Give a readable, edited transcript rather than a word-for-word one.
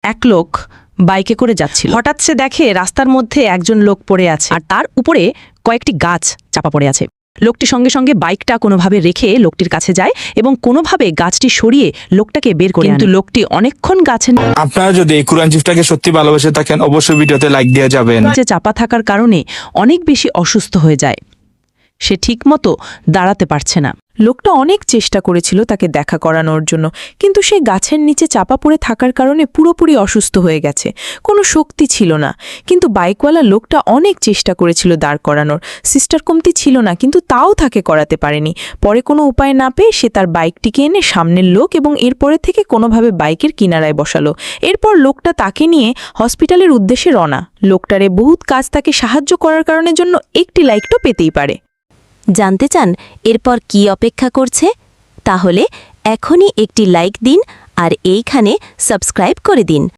এক লোক বাইকে করে যাচ্ছিল। হঠাৎ সে দেখে রাস্তার মধ্যে একজন লোক পড়ে আছে আর তার উপরে কয়েকটি গাছ চাপা পড়ে আছে। লোকটি সঙ্গে সঙ্গে বাইকটা কোনোভাবে রেখে লোকটির কাছে যায় এবং কোনোভাবে গাছটি সরিয়ে লোকটাকে বের করে। কিন্তু লোকটি অনেকক্ষণ গাছে আপনারা যদি এই কোরআন চিফটাকে সত্যি ভালোবেসে থাকেন অবশ্যই ভিডিওতে লাইক দিয়ে যাবেন। চাপা থাকার কারণে অনেক বেশি অসুস্থ হয়ে যায়। সে ঠিকমতো দাঁড়াতে পারছে না। লোকটা অনেক চেষ্টা করেছিল তাকে দেখা করানোর জন্য, কিন্তু সে গাছের নিচে চাপা পড়ে থাকার কারণে পুরোপুরি অসুস্থ হয়ে গেছে, কোনো শক্তি ছিল না। কিন্তু বাইকওয়ালা লোকটা অনেক চেষ্টা করেছিল দাঁড় করানোর, সিস্টার কমতি ছিল না, কিন্তু তাও তাকে করাতে পারেনি। পরে কোনো উপায় না পেয়ে সে তার বাইকটিকে এনে সামনের লোক এবং এরপরে থেকে কোনোভাবে বাইকের কিনারায় বসালো। এরপর লোকটা তাকে নিয়ে হসপিটালের উদ্দেশ্যে রওনা। লোকটারে বহুত কাজ তাকে সাহায্য করার কারণের জন্য একটি লাইক তো পেতেই পারে। জানতে চান এরপর কি অপেক্ষা করছে? তাহলে এখনই একটি লাইক দিন আর এইখানে সাবস্ক্রাইব করে দিন।